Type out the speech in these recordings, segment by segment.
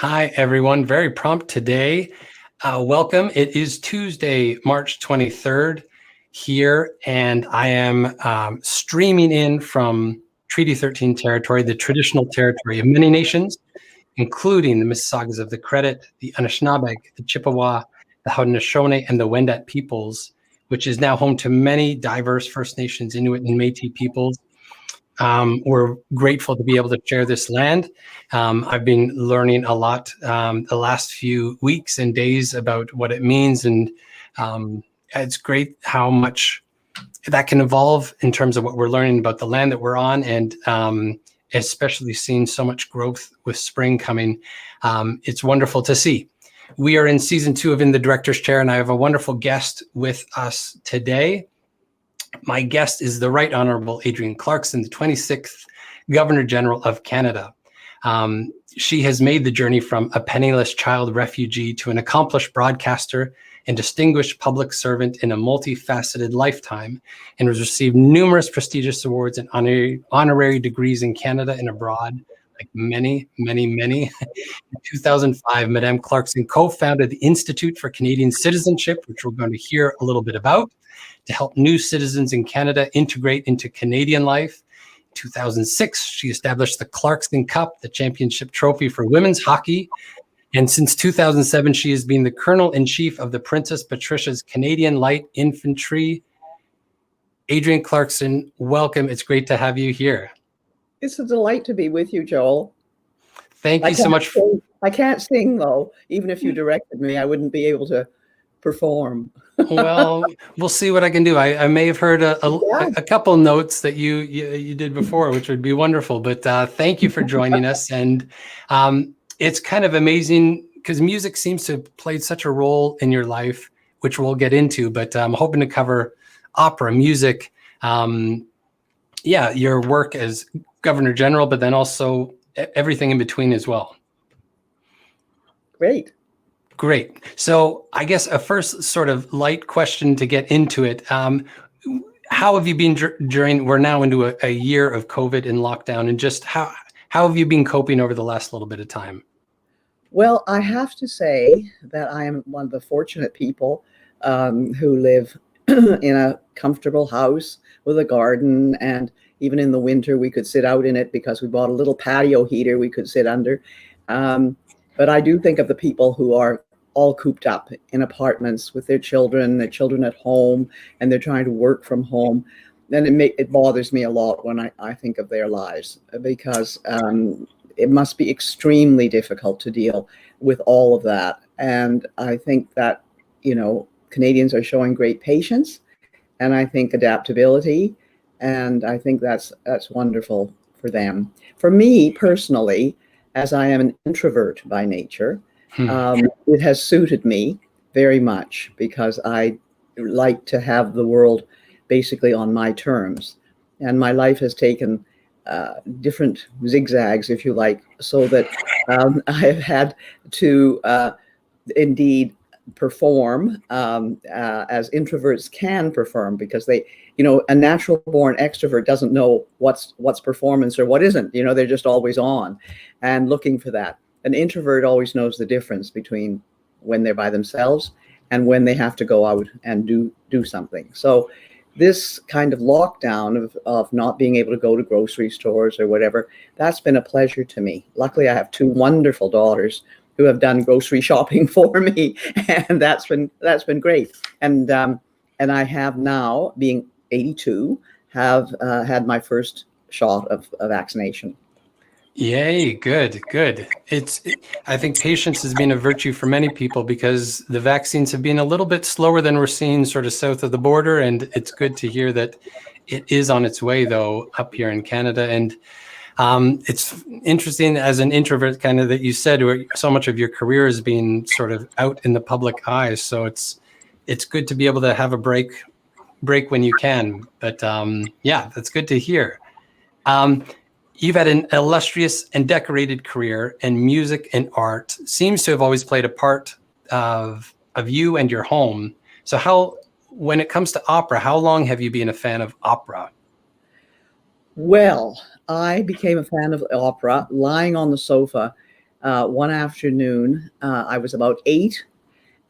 Hi, everyone. Very prompt today. Welcome. It is Tuesday, March 23rd here, and I am streaming in from Treaty 13 territory, the traditional territory of many nations, including the Mississaugas of the Credit, the Anishinaabe, the Chippewa, the Haudenosaunee, and the Wendat peoples, which is now home to many diverse First Nations, Inuit, and Métis peoples. We're grateful to be able to share this land. I've been learning a lot the last few weeks and days about what it means, and it's great how much that can evolve in terms of what we're learning about the land that we're on, and especially seeing so much growth with spring coming. It's wonderful to see. We are in season 2 of In the Director's Chair, and I have a wonderful guest with us today. My guest is the Right Honourable Adrienne Clarkson, the 26th Governor General of Canada. She has made the journey from a penniless child refugee to an accomplished broadcaster and distinguished public servant in a multifaceted lifetime, and has received numerous prestigious awards and honorary degrees in Canada and abroad, like many. In 2005, Madame Clarkson co-founded the Institute for Canadian Citizenship, which we're going to hear a little bit about, to help new citizens in Canada integrate into Canadian life. In 2006, she established the Clarkson Cup, the championship trophy for women's hockey. And since 2007, she has been the Colonel-in-Chief of the Princess Patricia's Canadian Light Infantry. Adrienne Clarkson, welcome. It's great to have you here. It's a delight to be with you, Joel. Thank you so much. I can't sing, though. Even if you directed me, I wouldn't be able to perform. Well, we'll see what I can do. I may have heard a couple notes that you did before, which would be wonderful. But thank you for joining us. And it's kind of amazing because music seems to have played such a role in your life, which we'll get into. But I'm hoping to cover opera, music, your work as Governor General, but then also everything in between as well. Great. So I guess a first sort of light question to get into it. How have you been we're now into a year of COVID and lockdown, and just how have you been coping over the last little bit of time? Well, I have to say that I am one of the fortunate people who live in a comfortable house with a garden, and even in the winter we could sit out in it because we bought a little patio heater we could sit under. But I do think of the people who are all cooped up in apartments with their children at home, and they're trying to work from home. Then it bothers me a lot when I think of their lives, because it must be extremely difficult to deal with all of that. And I think that, Canadians are showing great patience, and I think adaptability, and I think that's wonderful for them. For me personally, as I am an introvert by nature, it has suited me very much because I like to have the world basically on my terms. And my life has taken different zigzags, if you like, so that I have had to indeed perform as introverts can perform, because they, a natural born extrovert doesn't know what's performance or what isn't. They're just always on and looking for that. An introvert always knows the difference between when they're by themselves and when they have to go out and do something. So this kind of lockdown of not being able to go to grocery stores or whatever, that's been a pleasure to me. Luckily, I have 2 wonderful daughters who have done grocery shopping for me, and that's been great. And I have now, being 82, have had my first shot of vaccination. Yay, good. I think patience has been a virtue for many people, because the vaccines have been a little bit slower than we're seeing sort of south of the border, and it's good to hear that it is on its way, though, up here in Canada. And it's interesting as an introvert, kind of, that you said where so much of your career has been sort of out in the public eye. So it's good to be able to have a break when you can. But that's good to hear. You've had an illustrious and decorated career, and music and art seems to have always played a part of you and your home. So when it comes to opera, how long have you been a fan of opera? Well, I became a fan of opera lying on the sofa one afternoon, I was about 8,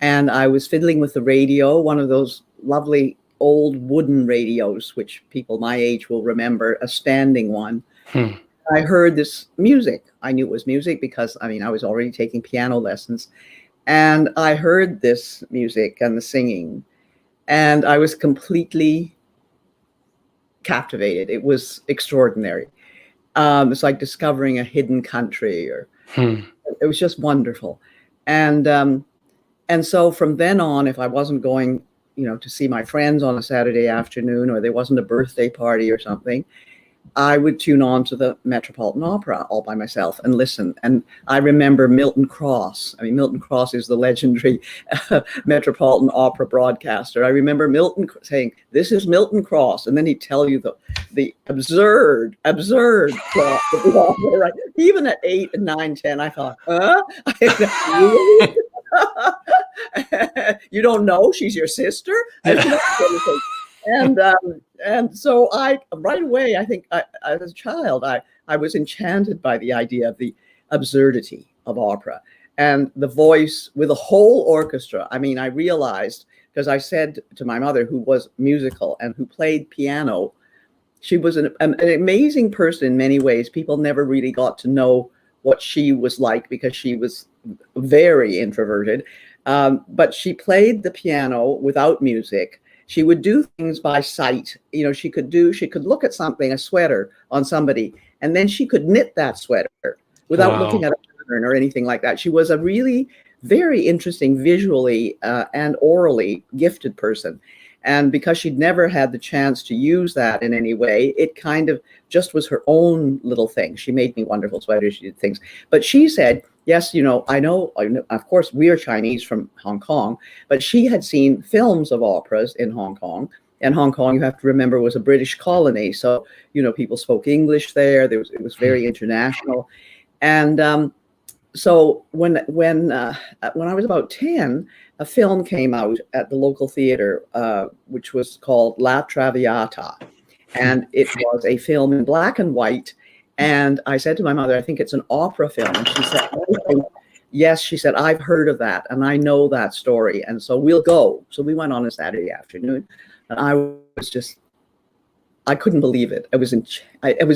and I was fiddling with the radio, one of those lovely old wooden radios, which people my age will remember, a standing one. I heard this music. I knew it was music because, I was already taking piano lessons. And I heard this music and the singing, and I was completely captivated. It was extraordinary. It's like discovering a hidden country, or it was just wonderful. And so from then on, if I wasn't going, to see my friends on a Saturday afternoon, or there wasn't a birthday party or something, I would tune on to the Metropolitan Opera all by myself and listen. And I remember Milton Cross. Milton Cross is the legendary Metropolitan Opera broadcaster. I remember Milton saying, "This is Milton Cross," and then he'd tell you the absurd plot of the opera. Right? Even at 8 and 9, 10, I thought, huh? Really? You don't know she's your sister? And so I right away, I think as a child, I was enchanted by the idea of the absurdity of opera and the voice with a whole orchestra. I realized, because I said to my mother, who was musical and who played piano, she was an amazing person in many ways. People never really got to know what she was like because she was very introverted. But she played the piano without music. She would do things by sight. She could look at something, a sweater on somebody, and then she could knit that sweater without looking at a pattern or anything like that. She was a really very interesting visually and orally gifted person. And because she'd never had the chance to use that in any way, it kind of just was her own little thing. She made me wonderful sweaters, she did things. But she said, yes, I know, of course, we are Chinese from Hong Kong, but she had seen films of operas in Hong Kong. And Hong Kong, you have to remember, was a British colony. So, people spoke English there. It was very international. And so when I was about 10, a film came out at the local theater, which was called La Traviata. And it was a film in black and white. And I said to my mother, I think it's an opera film. And she said, yes, she said, I've heard of that. And I know that story. And so we'll go. So we went on a Saturday afternoon. And I couldn't believe it. I was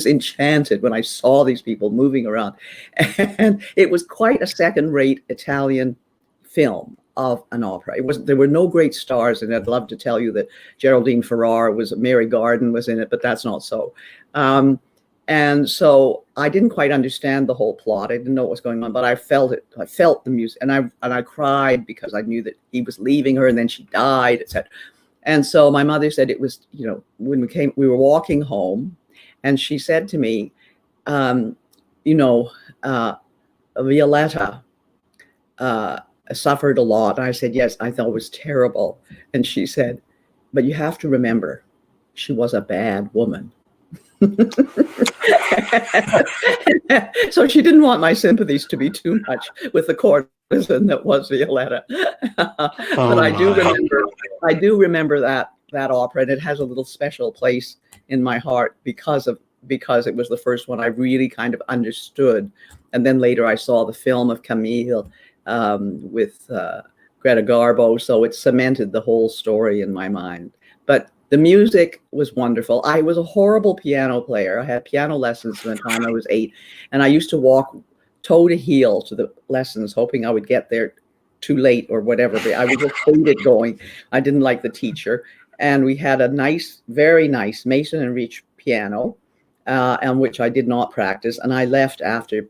enchanted when I saw these people moving around. And it was quite a second-rate Italian film of an opera. There were no great stars, and I'd love to tell you that Geraldine Farrar Mary Garden was in it, but that's not so. And so I didn't quite understand the whole plot. I didn't know what was going on, but I felt it. I felt the music, and I cried because I knew that he was leaving her, and then she died, etc. And so my mother said it was, when we were walking home, and she said to me, Violetta suffered a lot. And I said, yes, I thought it was terrible. And she said, but you have to remember, she was a bad woman. So she didn't want my sympathies to be too much with the courtesan that was Violetta. But I do remember that opera, and it has a little special place in my heart because it was the first one I really kind of understood. And then later I saw the film of Camille with Greta Garbo, so it cemented the whole story in my mind. But the music was wonderful. I was a horrible piano player. I had piano lessons from the time I was 8, and I used to walk toe to heel to the lessons, hoping I would get there too late or whatever. I would just hate it going. I didn't like the teacher. And we had a nice, very nice Mason and Reach piano, on which I did not practice. And I left after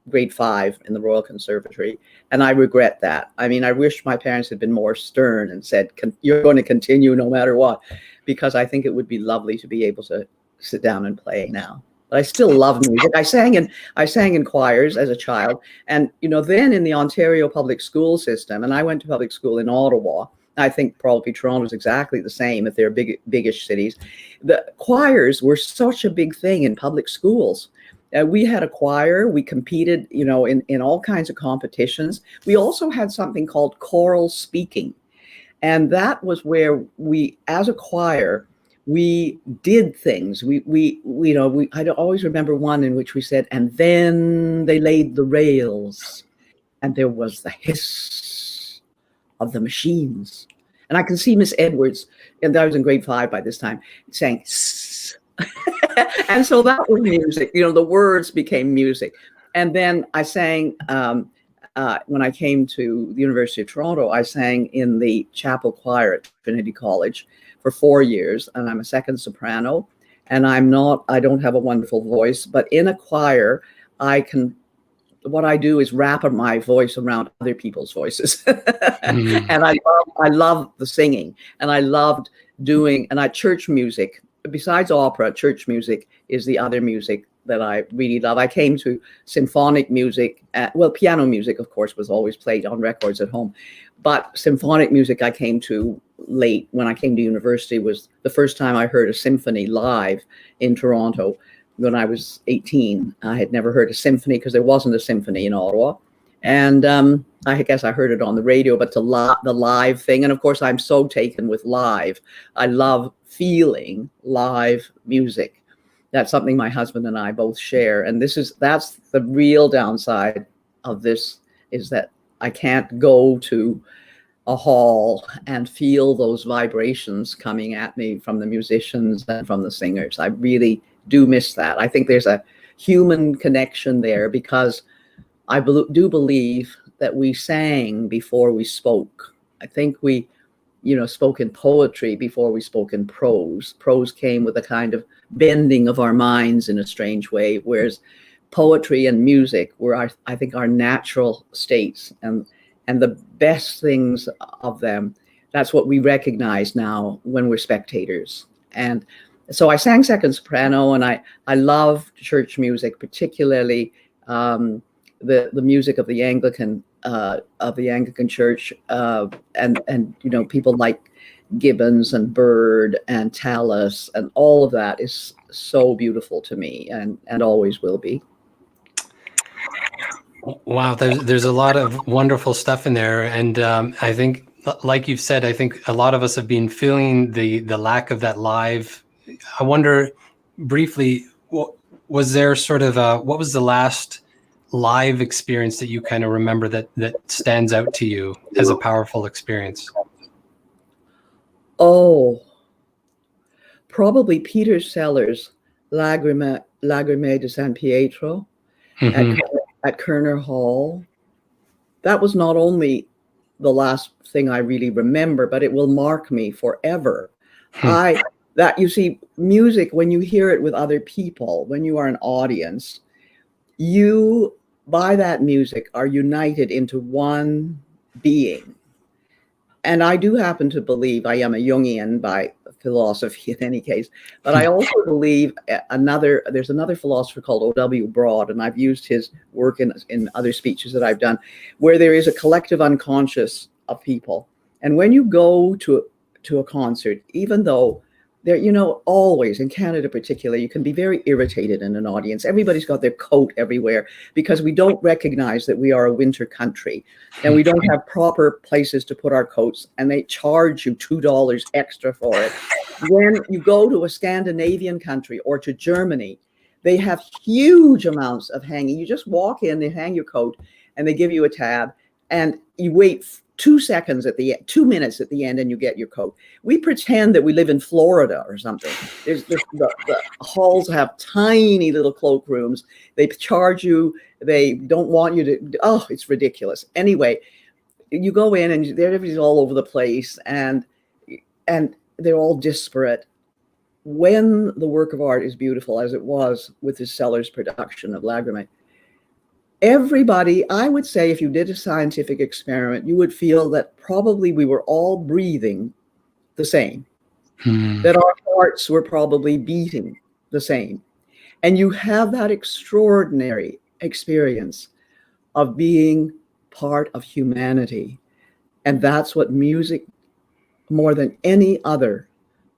grade 5 in the Royal Conservatory. And I regret that. I wish my parents had been more stern and said, you're going to continue no matter what, because I think it would be lovely to be able to sit down and play now. But I still love music. I sang in choirs as a child. And, then in the Ontario public school system, and I went to public school in Ottawa. I think probably Toronto is exactly the same if they're biggish cities. The choirs were such a big thing in public schools. We had a choir. We competed, in all kinds of competitions. We also had something called choral speaking. And that was where we, as a choir, We did things. I always remember one in which we said, and then they laid the rails, and there was the hiss of the machines. And I can see Miss Edwards, and I was in grade 5 by this time, saying, "Sss." And so that was music. The words became music. And then I sang, when I came to the University of Toronto, I sang in the chapel choir at Trinity College for 4 years, and I'm a second soprano. And I don't have a wonderful voice, but in a choir, what I do is wrap my voice around other people's voices. And I love the singing, and I loved church music. Besides opera, church music is the other music that I really love. I came to symphonic music. Piano music, of course, was always played on records at home. But symphonic music I came to late. When I came to university was the first time I heard a symphony live in Toronto when I was 18. I had never heard a symphony because there wasn't a symphony in Ottawa. And I guess I heard it on the radio, but the live thing. And of course, I'm so taken with live. I love feeling live music. That's something my husband and I both share. And that's the real downside of this, is that I can't go to a hall and feel those vibrations coming at me from the musicians and from the singers. I really do miss that. I think there's a human connection there, because I do believe that we sang before we spoke. I think we, spoke in poetry before we spoke in prose. Prose came with a kind of bending of our minds in a strange way, whereas poetry and music were, I think, our natural states, and the best things of them. That's what we recognize now when we're spectators. And so I sang second soprano, and I love church music, particularly the music of the Anglican Church, and people like Gibbons and Byrd and Tallis, and all of that is so beautiful to me, and always will be. Wow, there's a lot of wonderful stuff in there, and I think, like you've said, I think a lot of us have been feeling the lack of that live. I wonder, briefly, was there sort of what was the last live experience that you kind of remember that stands out to you as a powerful experience? Oh, probably Peter Sellers' Lagrime de San Pietro at Kerner Hall. That was not only the last thing I really remember, but it will mark me forever. You see, music, when you hear it with other people, when you are an audience, you, by that music, are united into one being. And I do happen to believe, I am a Jungian by philosophy in any case, but I also believe there's another philosopher called O.W. Broad, and I've used his work in other speeches that I've done, where there is a collective unconscious of people. And when you go to a concert, even though there, always in Canada particularly, you can be very irritated in an audience. Everybody's got their coat everywhere because we don't recognize that we are a winter country, and we don't have proper places to put our coats, and they charge you $2 extra for it. When you go to a Scandinavian country or to Germany, they have huge amounts of hanging. You just walk in, they hang your coat, and they give you a tab, and you wait 2 seconds at the end, 2 minutes at the end, and you get your coat. We pretend that we live in Florida or something. The halls have tiny little cloakrooms. They charge you. They don't want you to. Oh, it's ridiculous. Anyway, you go in and everybody's all over the place, and they're all disparate. When the work of art is beautiful, as it was with the Sellers production of Lagrime, everybody, I would say, if you did a scientific experiment, you would feel that probably we were all breathing the same, that our hearts were probably beating the same. And you have that extraordinary experience of being part of humanity. And that's what music, more than any other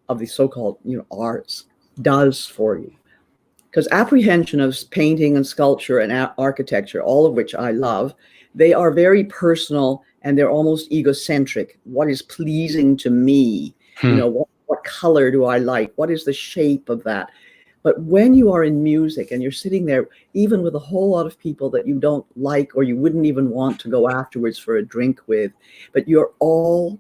of the so-called arts, does for you. Because apprehension of painting and sculpture and architecture, all of which I love, they are very personal, and they're almost egocentric. What is pleasing to me? What what color do I like? What is the shape of that? But when you are in music and you're sitting there, even with a whole lot of people that you don't like or you wouldn't even want to go afterwards for a drink with, but you're all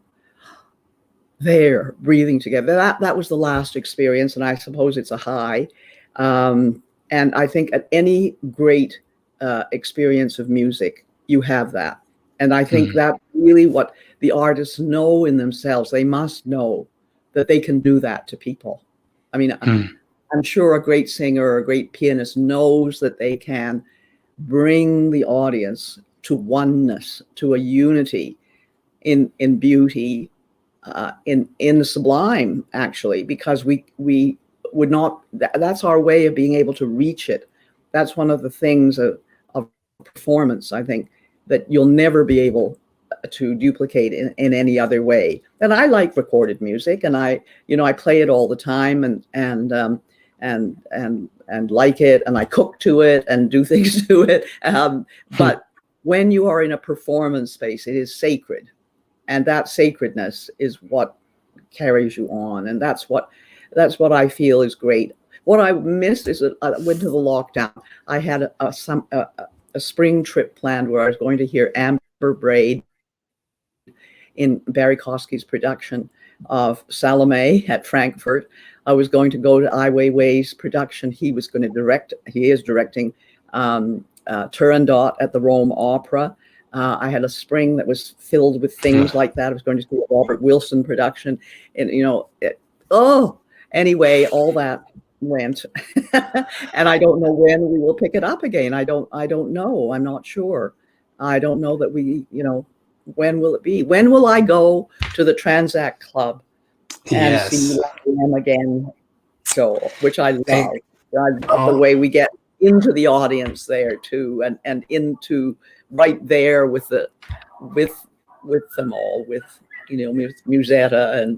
there breathing together. That was the last experience, and I suppose it's a high. And I think at any great experience of music, you have that. And I think that's really what the artists know in themselves. They must know that they can do that to people. I mean, I'm sure a great singer or a great pianist knows that they can bring the audience to oneness, to a unity in beauty, in the sublime, actually, because we would not, that's our way of being able to reach it. That's one of the things of performance, I think, that you'll never be able to duplicate in any other way. And I like recorded music, and I play it all the time, and like it, and I cook to it and do things to it. But when you are in a performance space, it is sacred. And that sacredness is what carries you on. And that's what I feel is great. What I missed is that I went to the lockdown. I had a spring trip planned where I was going to hear Amber Braid in Barry Kosky's production of Salome at Frankfurt. I was going to go to Ai Weiwei's production. He was going to direct. He is directing Turandot at the Rome Opera. I had a spring that was filled with things like that. I was going to see a Robert Wilson production, and anyway, all that went, and I don't know when we will pick it up again. I don't know. I'm not sure. I don't know that we, when will it be? When will I go to the Transact Club and see them again show, which I love. I love the way we get into the audience there too, and into right there with them all, with Musetta and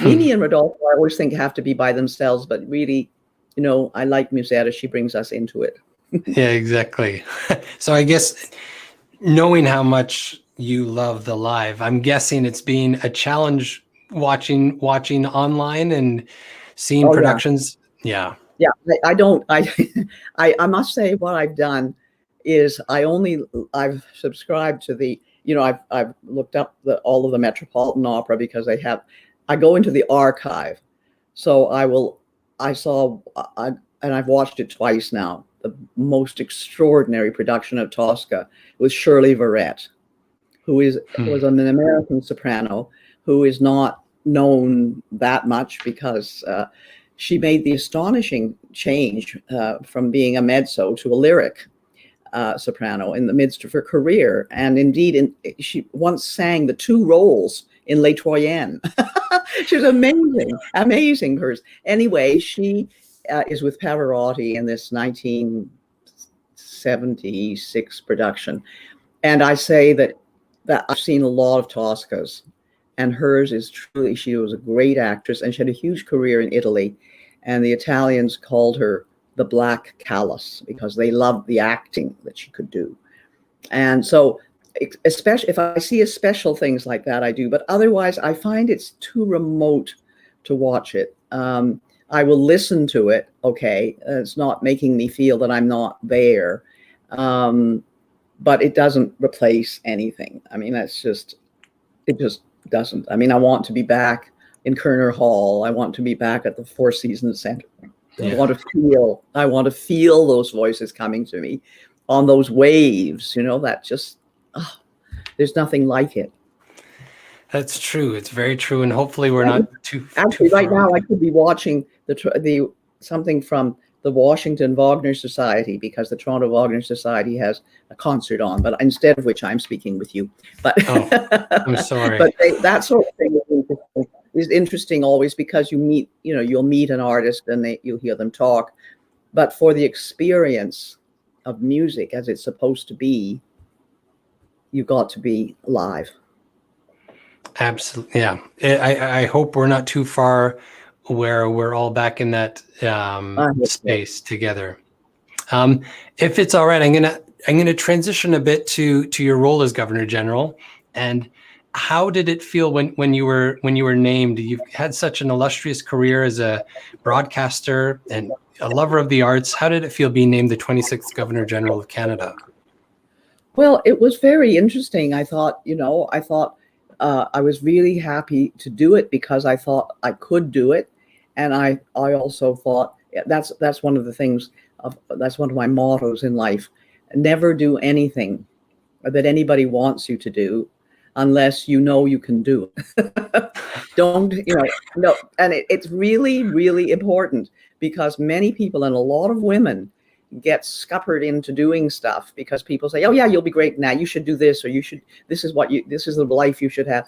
Mimi and Rodolfo. I always think have to be by themselves, but really, I like Musetta. She brings us into it. Yeah, exactly. So I guess knowing how much you love the live, I'm guessing it's been a challenge watching online and seeing productions. Yeah. I must say what I've done is I've subscribed to the, I've looked up all of the Metropolitan Opera because I go into the archive. So and I've watched it twice now, the most extraordinary production of Tosca with Shirley Verrett, who was an American soprano who is not known that much because she made the astonishing change from being a mezzo to a lyric soprano in the midst of her career. And indeed, she once sang the two roles in Les Troyennes. She's amazing person. Anyway, she is with Pavarotti in this 1976 production. And I say that I've seen a lot of Toscas, and hers is truly, she was a great actress, and she had a huge career in Italy. And the Italians called her the Black Callas because they loved the acting that she could do. And so, especially if I see special things like that, I do. But otherwise, I find it's too remote to watch it. I will listen to it. Okay, it's not making me feel that I'm not there, but it doesn't replace anything. I mean, it just doesn't. I mean, I want to be back in Kerner Hall. I want to be back at the Four Seasons Center. I want to feel those voices coming to me on those waves. That just there's nothing like it. That's true. It's very true, and hopefully we're not too. Actually, right now I could be watching the something from the Washington Wagner Society, because the Toronto Wagner Society has a concert on, but instead of which I'm speaking with you. But I'm sorry. But that sort of thing is interesting always, because you'll meet an artist and you'll hear them talk, but for the experience of music as it's supposed to be, you've got to be live. Absolutely. Yeah. I hope we're not too far where we're all back in that space together. If it's all right, I'm gonna transition a bit to your role as Governor General, and how did it feel when you were named? You've had such an illustrious career as a broadcaster and a lover of the arts. How did it feel being named the 26th Governor General of Canada? Well, it was very interesting. I thought, I was really happy to do it because I thought I could do it. And I also thought that's one of the things, that's one of my mottos in life. Never do anything that anybody wants you to do unless you know you can do it. Don't, no. And it's really, really important because many people and a lot of women get scuppered into doing stuff because people say, oh yeah, you'll be great now, you should do this, or this is the life you should have.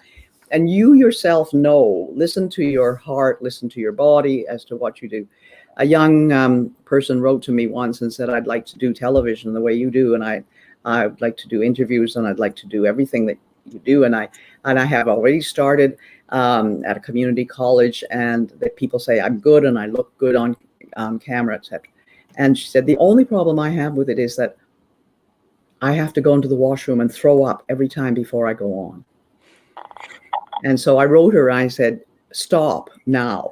And you yourself know, listen to your heart, listen to your body as to what you do. A young person wrote to me once and said, I'd like to do television the way you do, and I'd like to do interviews, and I'd like to do everything that you do. And I have already started at a community college, and that people say I'm good and I look good on camera, etc. And she said, the only problem I have with it is that I have to go into the washroom and throw up every time before I go on. And so I wrote her, I said, stop now.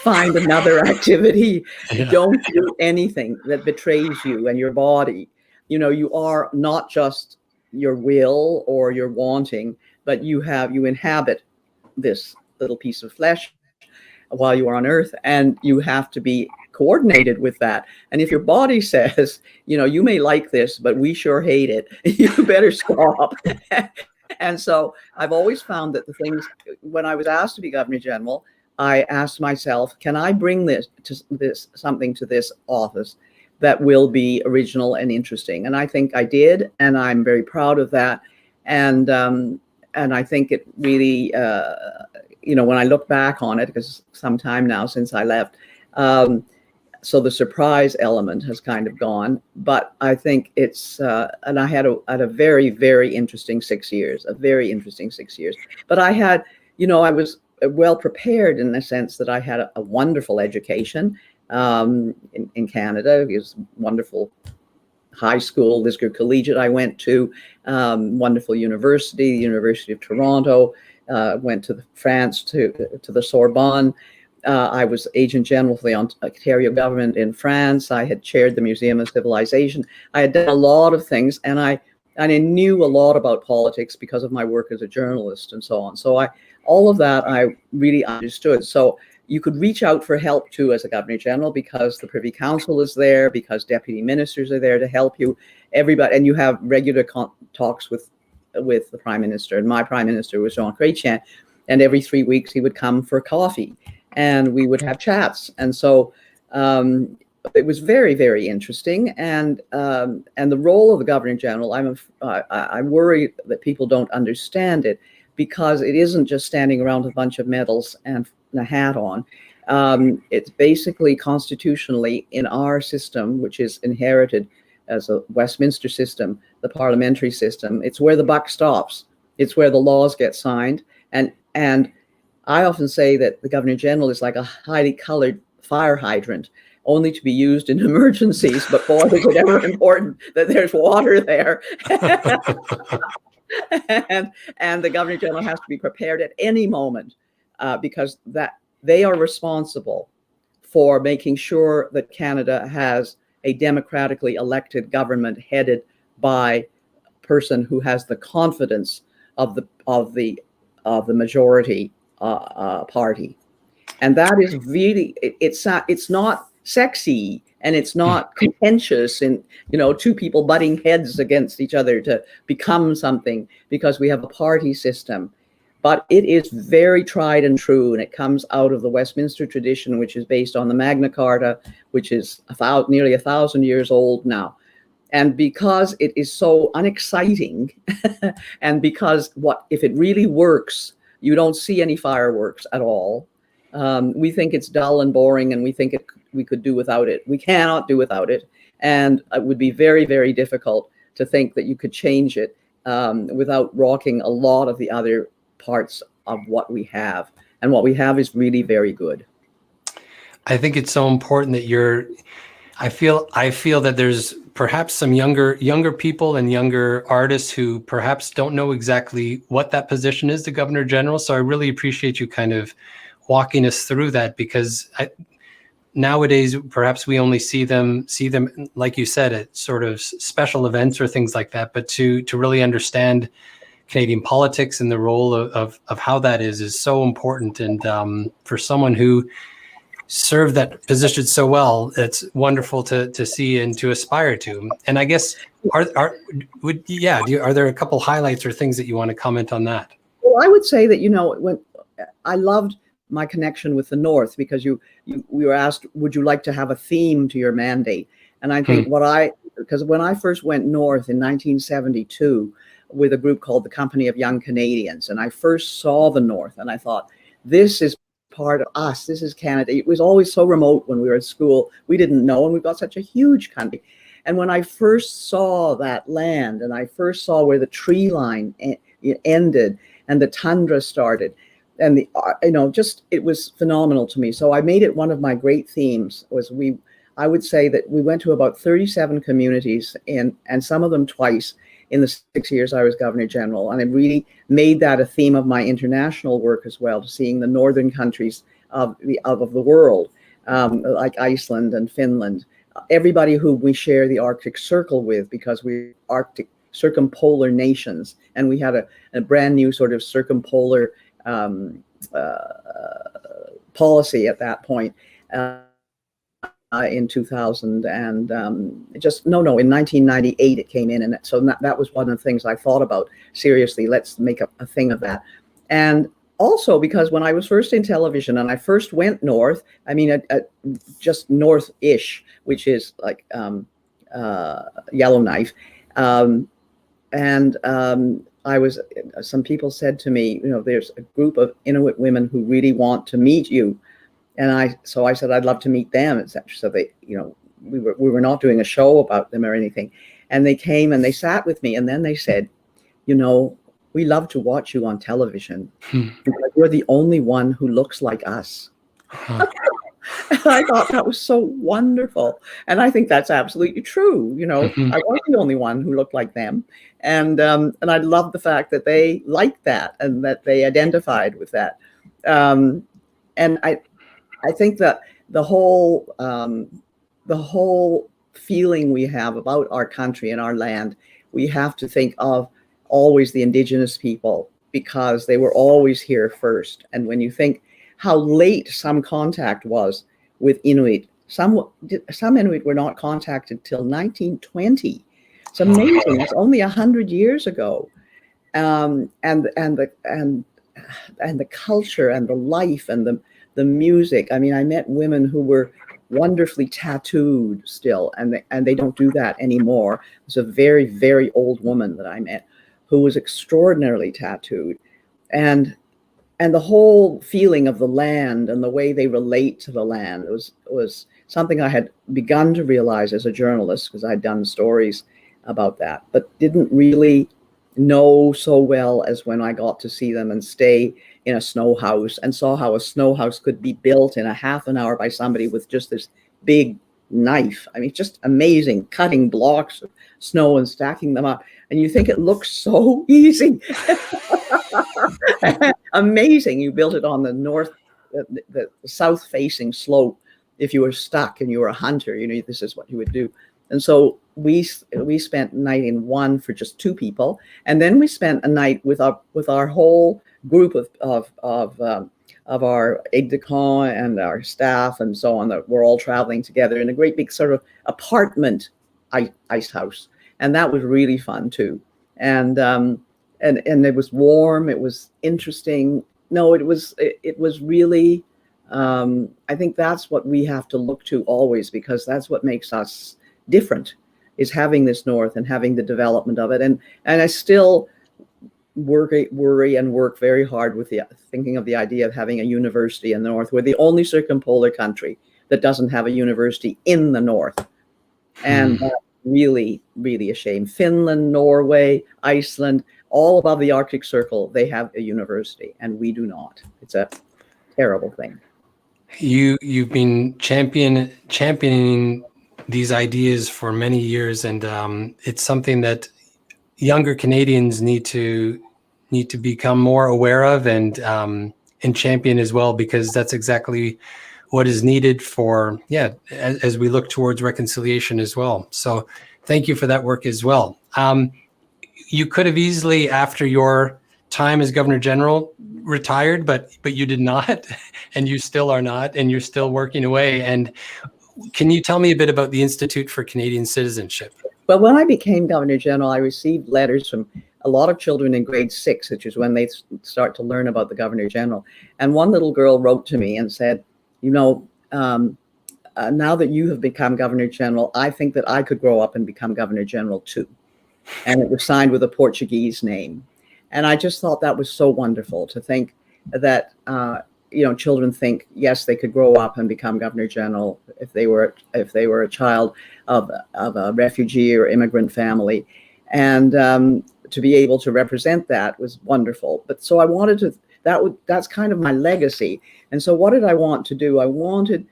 Find another activity. Yeah. Don't do anything that betrays you and your body. You are not just your will or your wanting, but you inhabit this little piece of flesh while you are on earth, and you have to be coordinated with that. And if your body says, you may like this, but we sure hate it, you better stop. And so I've always found that the things, when I was asked to be Governor General, I asked myself, can I bring something to this office that will be original and interesting? And I think I did, and I'm very proud of that. And I think it really, when I look back on it, because some time now since I left, so the surprise element has kind of gone, but I think it's, and I had a very, very interesting 6 years, but I had, I was well prepared in the sense that I had a wonderful education in Canada. It was wonderful high school, Lisgar Collegiate I went to, wonderful university, the University of Toronto, went to France to the Sorbonne. I was Agent General for the Ontario government in France. I had chaired the Museum of Civilization. I had done a lot of things, and I knew a lot about politics because of my work as a journalist and so on. So all of that I really understood. So you could reach out for help too as a Governor General, because the Privy Council is there, because deputy ministers are there to help you, everybody, and you have regular talks with the Prime Minister. And my Prime Minister was Jean Chrétien, and every 3 weeks he would come for coffee, and we would have chats. And so it was very, very interesting. And the role of the Governor General, I worry that people don't understand it, because it isn't just standing around with a bunch of medals and a hat on. It's basically constitutionally in our system, which is inherited as a Westminster system, the parliamentary system. It's where the buck stops. It's where the laws get signed. And I often say that the Governor General is like a highly colored fire hydrant, only to be used in emergencies, but boy, is it ever important that there's water there. and the Governor General has to be prepared at any moment, because that they are responsible for making sure that Canada has a democratically elected government headed by a person who has the confidence of the majority party. And that is really, it's not sexy, and it's not contentious, and two people butting heads against each other to become something because we have a party system. But it is very tried and true, and it comes out of the Westminster tradition, which is based on the Magna Carta, which is nearly 1,000 years old now. And because it is so unexciting, and because if it really works, you don't see any fireworks at all. We think it's dull and boring, and we think we could do without it. We cannot do without it. And it would be very, very difficult to think that you could change it without rocking a lot of the other parts of what we have. And what we have is really very good. I think it's so important that I feel that there's perhaps some younger people and younger artists who perhaps don't know exactly what that position is, the Governor General. So I really appreciate you kind of walking us through that, because nowadays perhaps we only see them like you said at sort of special events or things like that. But to really understand Canadian politics and the role of how that is so important. And for someone who served that position so well, it's wonderful to see and to aspire to. And I guess are there a couple highlights or things that you want to comment on that? Well, I would say that, when I loved my connection with the North, because we were asked, would you like to have a theme to your mandate? And I think because when I first went North in 1972 with a group called the Company of Young Canadians, and I first saw the North, and I thought, this is part of us. This is Canada. It was always so remote when we were at school. We didn't know, and we've got such a huge country. And when I first saw that land, and I first saw where the tree line ended and the tundra started, and it was phenomenal to me. So I made it one of my great themes. I would say that we went to about 37 communities, and some of them twice in the 6 years I was Governor General. And I really made that a theme of my international work as well, to seeing the northern countries of the world, like Iceland and Finland, everybody who we share the Arctic Circle with, because we're Arctic circumpolar nations. And we had a brand new sort of circumpolar policy at that point. In 2000 and in 1998 it came in, and so that was one of the things I thought about seriously. Let's make a thing of that. And also because when I was first in television and I first went north, just north-ish, which is like Yellowknife, some people said to me, there's a group of Inuit women who really want to meet you. And I said, I'd love to meet them, etc. So they, we were not doing a show about them or anything. And they came and they sat with me, and then they said, we love to watch you on television. Because you're the only one who looks like us. And I thought that was so wonderful. And I think that's absolutely true. I was the only one who looked like them. And I love the fact that they liked that and that they identified with that. And I think that the whole feeling we have about our country and our land, we have to think of always the Indigenous people, because they were always here first. And when you think how late some contact was with Inuit, some Inuit were not contacted till 1920. It's amazing. It's only 100 years ago. And the culture and the life and the music. I met women who were wonderfully tattooed still, and they don't do that anymore. There's a very, very old woman that I met who was extraordinarily tattooed, and the whole feeling of the land and the way they relate to the land was something I had begun to realize as a journalist, because I'd done stories about that, but didn't really know so well as when I got to see them and stay in a snow house and saw how a snow house could be built in a half an hour by somebody with just this big knife. Just amazing, cutting blocks of snow and stacking them up. And you think it looks so easy. Amazing. You built it on the south facing slope. If you were stuck and you were a hunter, this is what you would do. And so we spent a night in one for just two people, and then we spent a night with our whole group of our aide-de-camp and our staff and so on. That we're all traveling together in a great big sort of apartment ice house, and that was really fun too. And it was warm. It was interesting. No, it was really. I think that's what we have to look to always, because that's what makes us different, is having this North and having the development of it. And I still worry and work very hard with thinking of the idea of having a university in the North. We're the only circumpolar country that doesn't have a university in the North. And that's really, really a shame. Finland, Norway, Iceland, all above the Arctic Circle, they have a university, and we do not. It's a terrible thing. You've been championing these ideas for many years, and it's something that younger Canadians need to become more aware of and champion as well, because that's exactly what is needed for, as we look towards reconciliation as well. So thank you for that work as well. You could have easily, after your time as Governor General, retired, but you did not, and you still are not, and you're still working away. And can you tell me a bit about the Institute for Canadian Citizenship? Well, when I became Governor General, I received letters from a lot of children in grade 6, which is when they start to learn about the Governor General. And one little girl wrote to me and said, now that you have become Governor General, I think that I could grow up and become Governor General too. And it was signed with a Portuguese name. And I just thought that was so wonderful to think that, children think, yes, they could grow up and become Governor General if they were a child of a refugee or immigrant family. And to be able to represent that was wonderful. But so I wanted to, that's kind of my legacy. And so what did I want to do? I wanted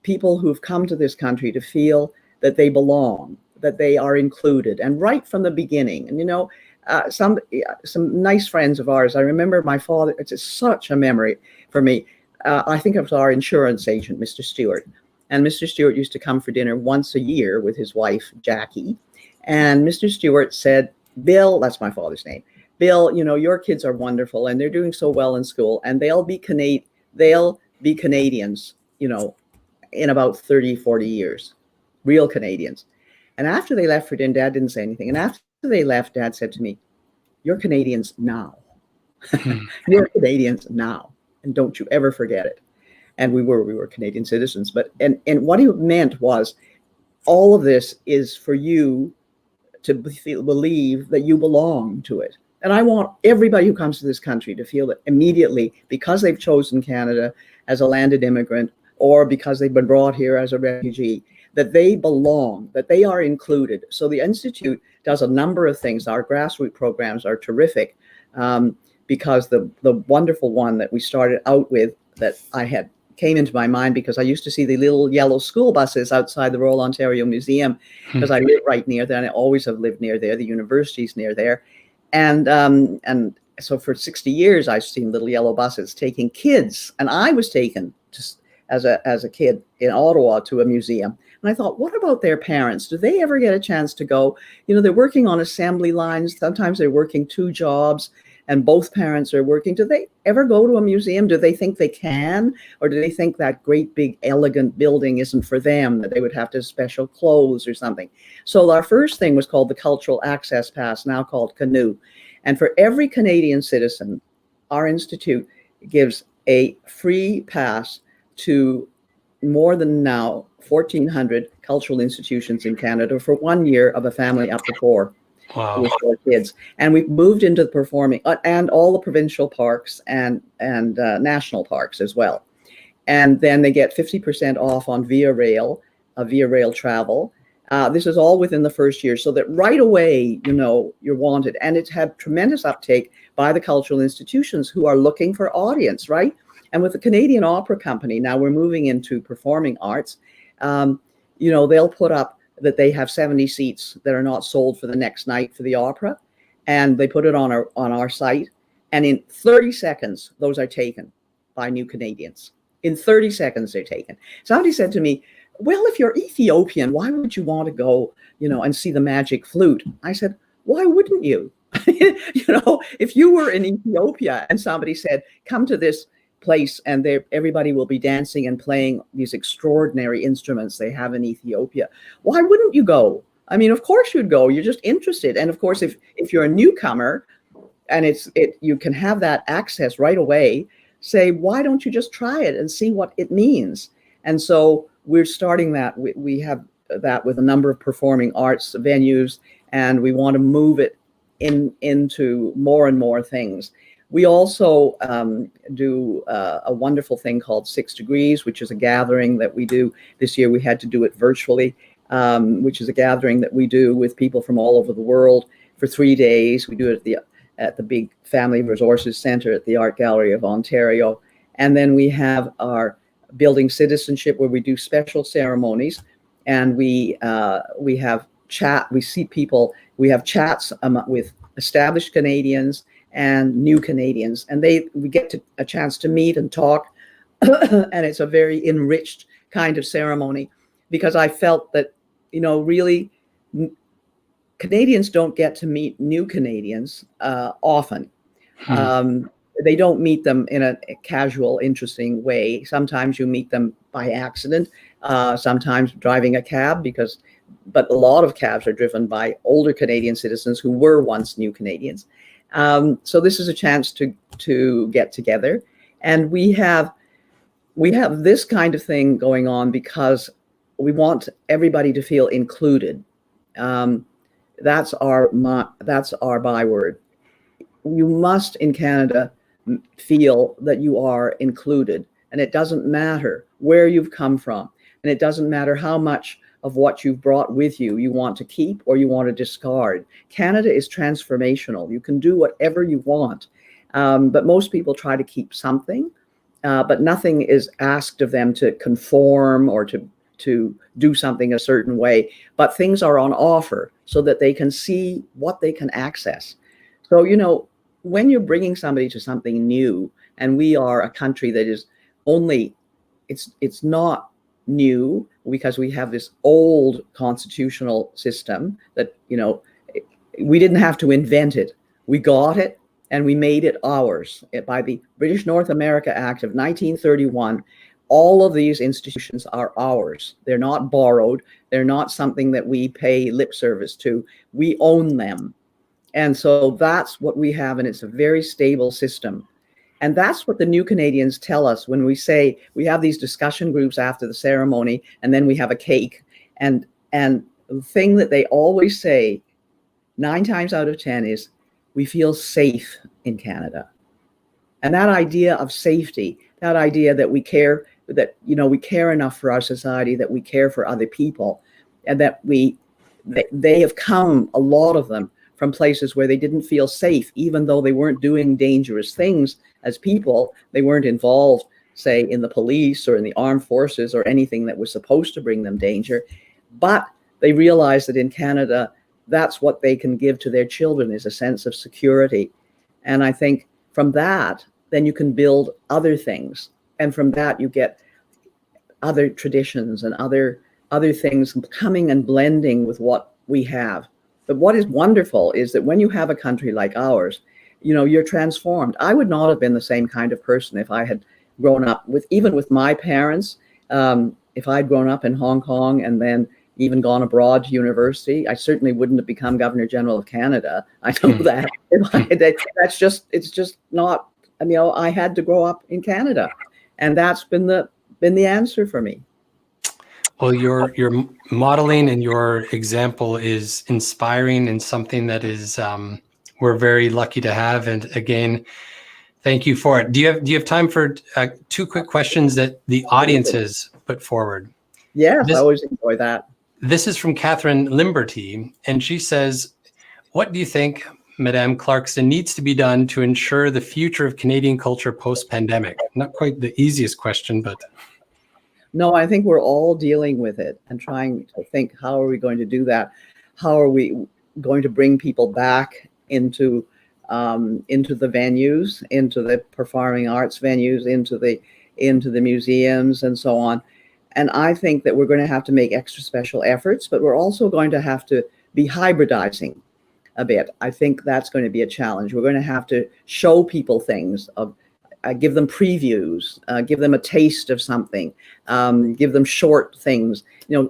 people who've come to this country to feel that they belong, that they are included, and right from the beginning. And some nice friends of ours, I remember my father, it's such a memory for me. I think it was our insurance agent, Mr. Stewart. And Mr. Stewart used to come for dinner once a year with his wife, Jackie. And Mr. Stewart said, Bill, that's my father's name, Bill, your kids are wonderful and they're doing so well in school, and they'll be Canadians, in about 30, 40 years, real Canadians. And after they left for dinner, Dad didn't say anything. And after they left, Dad said to me, you're Canadians now. You're Canadians now. And don't you ever forget it. And we were Canadian citizens. But and what he meant was, all of this is for you to believe that you belong to it. And I want everybody who comes to this country to feel that immediately, because they've chosen Canada as a landed immigrant, or because they've been brought here as a refugee, that they belong, that they are included. So the Institute does a number of things. Our grassroots programs are terrific, because the wonderful one that we started out with, that came into my mind because I used to see the little yellow school buses outside the Royal Ontario Museum, because I live right near there, and I always have lived near there. The university's near there. And so for 60 years, I've seen little yellow buses taking kids. And I was taken just as a kid in Ottawa to a museum. And I thought, what about their parents? Do they ever get a chance to go? They're working on assembly lines. Sometimes they're working 2 jobs and both parents are working. Do they ever go to a museum? Do they think they can? Or do they think that great big elegant building isn't for them, that they would have to have special clothes or something? So our first thing was called the Cultural Access Pass, now called CANOE. And for every Canadian citizen, our institute gives a free pass to more than now 1,400 cultural institutions in Canada for 1 year of a family up to 4. Wow. With 4 kids. And we've moved into the performing and all the provincial parks and national parks as well. And then they get 50% off on Via Rail travel. This is all within the first year, so that right away, you're wanted. And it's had tremendous uptake by the cultural institutions who are looking for audience, right? And with the Canadian Opera Company, now we're moving into performing arts. They'll put up that they have 70 seats that are not sold for the next night for the opera, and they put it on our site. And in 30 seconds, those are taken by new Canadians. In 30 seconds, they're taken. Somebody said to me, well, if you're Ethiopian, why would you want to go, and see the magic flute? I said, why wouldn't you? If you were in Ethiopia and somebody said, come to this place and everybody will be dancing and playing these extraordinary instruments they have in Ethiopia, why wouldn't you go? I mean, of course you'd go. You're just interested. And of course, if you're a newcomer and you can have that access right away, say, why don't you just try it and see what it means? And so we're starting that. We have that with a number of performing arts venues, and we want to move it into more and more things. We also do a wonderful thing called 6 Degrees, which is a gathering that we do. This year we had to do it virtually, which is a gathering that we do with people from all over the world for 3 days. We do it at the big Family Resources Center at the Art Gallery of Ontario. And then we have our Building Citizenship, where we do special ceremonies and we have chat. We see people. We have chats with established Canadians and new Canadians, and we get a chance to meet and talk, and it's a very enriched kind of ceremony, because I felt that, really, Canadians don't get to meet new Canadians often. They don't meet them in a casual, interesting way. Sometimes you meet them by accident, sometimes driving a cab, but a lot of cabs are driven by older Canadian citizens who were once new Canadians. So this is a chance to get together, and we have this kind of thing going on because we want everybody to feel included. That's our byword. You must, in Canada, feel that you are included, and it doesn't matter where you've come from, and it doesn't matter how much of what you've brought with you want to keep or you want to discard. Canada is transformational. You can do whatever you want, but most people try to keep something, but nothing is asked of them to conform or to do something a certain way, but things are on offer so that they can see what they can access. So, when you're bringing somebody to something new, and we are a country that is it's not new, because we have this old constitutional system that, we didn't have to invent it. We got it and we made it ours by the British North America Act of 1931. All of these institutions are ours. They're not borrowed. They're not something that we pay lip service to. We own them. And so that's what we have, and it's a very stable system. And that's what the new Canadians tell us when we say we have these discussion groups after the ceremony, and then we have a cake. And the thing that they always say 9 times out of 10 is, we feel safe in Canada. And that idea of safety, that idea that we care, that, we care enough for our society, that we care for other people, and that they have come, a lot of them, from places where they didn't feel safe, even though they weren't doing dangerous things as people. They weren't involved, say, in the police or in the armed forces or anything that was supposed to bring them danger. But they realized that in Canada, that's what they can give to their children, is a sense of security. And I think from that, then you can build other things. And from that, you get other traditions and other things coming and blending with what we have. But what is wonderful is that when you have a country like ours, you're transformed. I would not have been the same kind of person if I had grown up even with my parents. If I'd grown up in Hong Kong and then even gone abroad to university, I certainly wouldn't have become Governor General of Canada. I know that. It's just not, I had to grow up in Canada, and that's been the answer for me. Well, your modeling and your example is inspiring, and something that is we're very lucky to have. And again, thank you for it. Do you have time for 2 quick questions that the audience has put forward? Yes, I always enjoy that. This is from Catherine Limberty, and she says, "What do you think, Madame Clarkson, needs to be done to ensure the future of Canadian culture post-pandemic?" Not quite the easiest question, but... No, I think we're all dealing with it and trying to think, how are we going to do that? How are we going to bring people back into the venues, into the performing arts venues, into the museums and so on? And I think that we're going to have to make extra special efforts, but we're also going to have to be hybridizing a bit. I think that's going to be a challenge. We're going to have to show people things, give them previews, give them a taste of something, give them short things.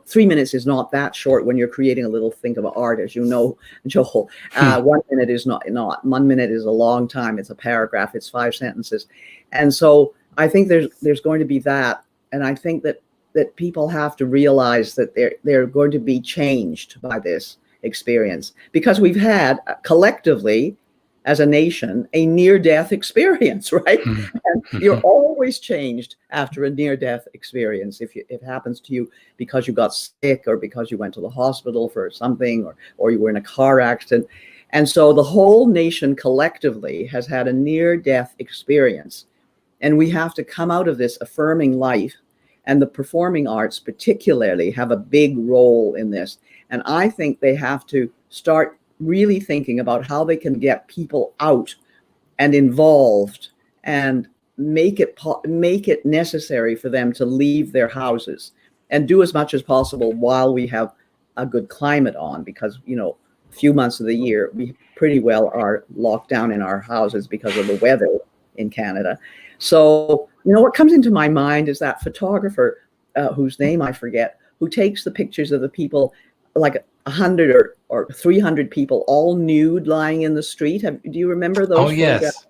3 minutes is not that short when you're creating a little thing of art, as you know, Joel. 1 minute is not. 1 minute is a long time. It's a paragraph. It's 5 sentences. And so I think there's going to be that. And I think that people have to realize that they're going to be changed by this experience, because we've had collectively, as a nation, a near-death experience, right? And you're always changed after a near-death experience. If it happens to you because you got sick, or because you went to the hospital for something, or you were in a car accident. And so the whole nation collectively has had a near-death experience. And we have to come out of this affirming life And the performing arts particularly have a big role in this. And I think they have to start really thinking about how they can get people out and involved and make it necessary for them to leave their houses and do as much as possible while we have a good climate on, because, you know, a few months of the year we pretty well are locked down in our houses because of the weather in Canada. So, you know, what comes into my mind is that photographer whose name I forget, who takes the pictures of the people, like 100 or 300 people all nude lying in the street. Do you remember those? Oh, yes.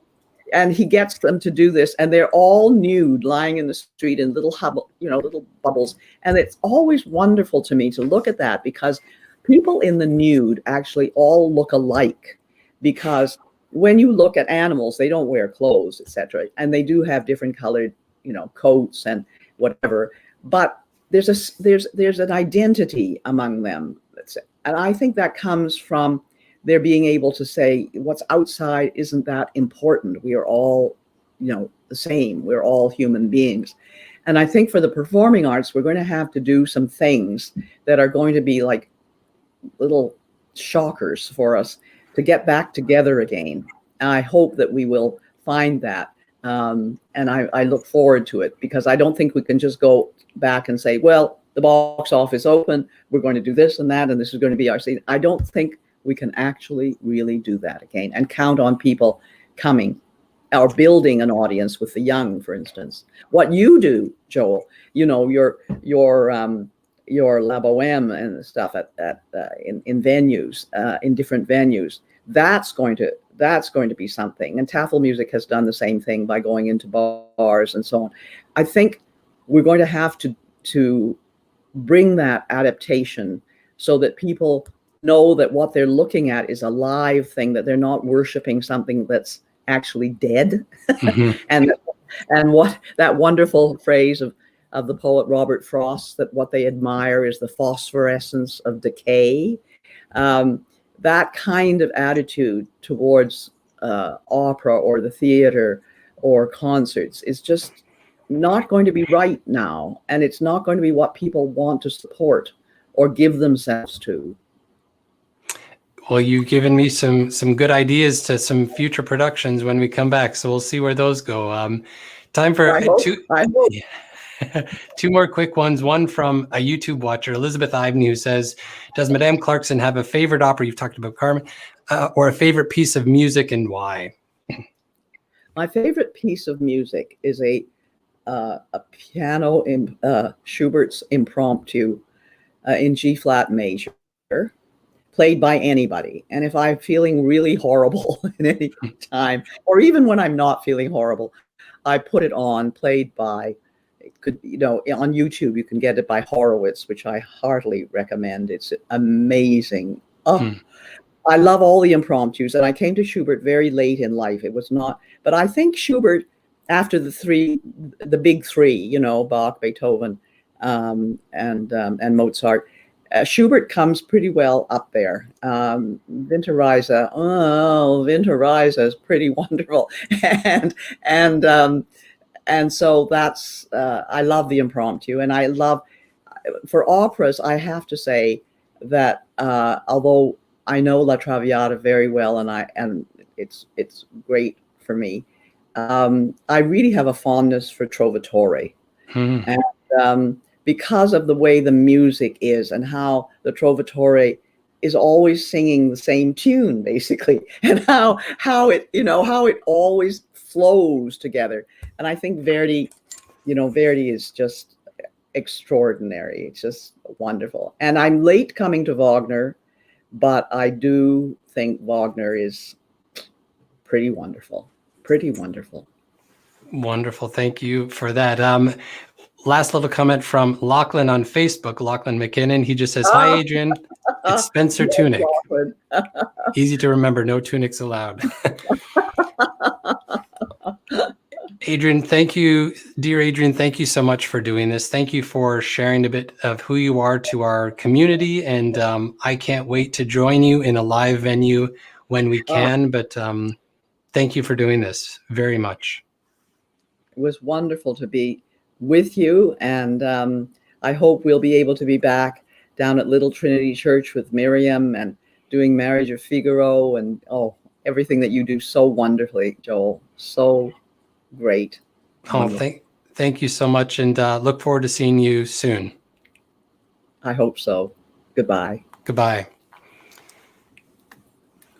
And he gets them to do this, and they're all nude lying in the street in little little bubbles. And it's always wonderful to me to look at that, because people in the nude actually all look alike, because when you look at animals, they don't wear clothes, etc. And they do have different colored, you know, coats and whatever. But there's an identity among them. And I think that comes from their being able to say what's outside isn't that important. We are all, you know, the same. We're all human beings. And I think for the performing arts, we're going to have to do some things that are going to be like little shockers for us to get back together again. And I hope that we will find that. And I look forward to it, because I don't think we can just go back and say, well, the box office open, we're going to do this and that, and this is going to be our scene. I don't think we can actually really do that again and count on people coming or building an audience with the young, for instance. What you do, Joel, you know, your La Boheme and stuff in venues, in different venues, that's going to be something. And Taffel Music has done the same thing by going into bars and so on. I think we're going to have to bring that adaptation so that people know that what they're looking at is a live thing, that they're not worshiping something that's actually dead. Mm-hmm. and what that wonderful phrase of the poet Robert Frost, that what they admire is the phosphorescence of decay. That kind of attitude towards opera or the theater or concerts is just not going to be right now, and it's not going to be what people want to support or give themselves to. Well, you've given me some good ideas to some future productions when we come back, so we'll see where those go. Time for two more quick ones. One from a YouTube watcher, Elizabeth Ivany, who says, does Madame Clarkson have a favorite opera? You've talked about Carmen, or a favorite piece of music, and why? My favorite piece of music is a piano in Schubert's Impromptu in G flat major, played by anybody. And if I'm feeling really horrible at any time, or even when I'm not feeling horrible, I put it on, played by, it could, you know, on YouTube, you can get it by Horowitz, which I heartily recommend. It's amazing. I love all the impromptus, and I came to Schubert very late in life. It was not, but I think Schubert, after the big three, you know, Bach, Beethoven, and Mozart, Schubert comes pretty well up there. Winterreise is pretty wonderful, and so that's I love the impromptu, and I love, for operas, I have to say that although I know La Traviata very well, and it's great for me, I really have a fondness for Trovatore, and because of the way the music is and how the Trovatore is always singing the same tune, basically, and how it always flows together. And I think Verdi is just extraordinary. It's just wonderful. And I'm late coming to Wagner, but I do think Wagner is pretty wonderful. Pretty wonderful. Wonderful. Thank you for that. Last little comment from Lachlan on Facebook, Lachlan McKinnon. He just says, hi, Adrienne. It's Spencer Tunick. Easy to remember. No tunics allowed. Adrienne, thank you. Dear Adrienne, thank you so much for doing this. Thank you for sharing a bit of who you are to our community. And I can't wait to join you in a live venue when we can. But thank you for doing this very much. It was wonderful to be with you, and I hope we'll be able to be back down at Little Trinity Church with Miriam and doing Marriage of Figaro and everything that you do so wonderfully, Joel. So great. Oh, thank you so much, and look forward to seeing you soon. I hope so. Goodbye. Goodbye.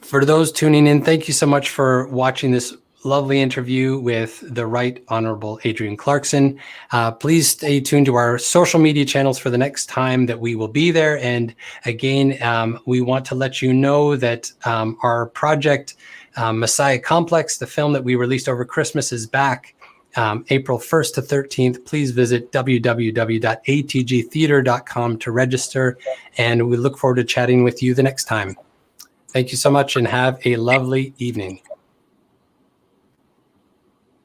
For those tuning in, thank you so much for watching this lovely interview with the Right Honourable Adrienne Clarkson. Please stay tuned to our social media channels for the next time that we will be there. And again, we want to let you know that our project, Messiah Complex, the film that we released over Christmas, is back April 1st to 13th. Please visit www.atgtheater.com to register. And we look forward to chatting with you the next time. Thank you so much and have a lovely evening.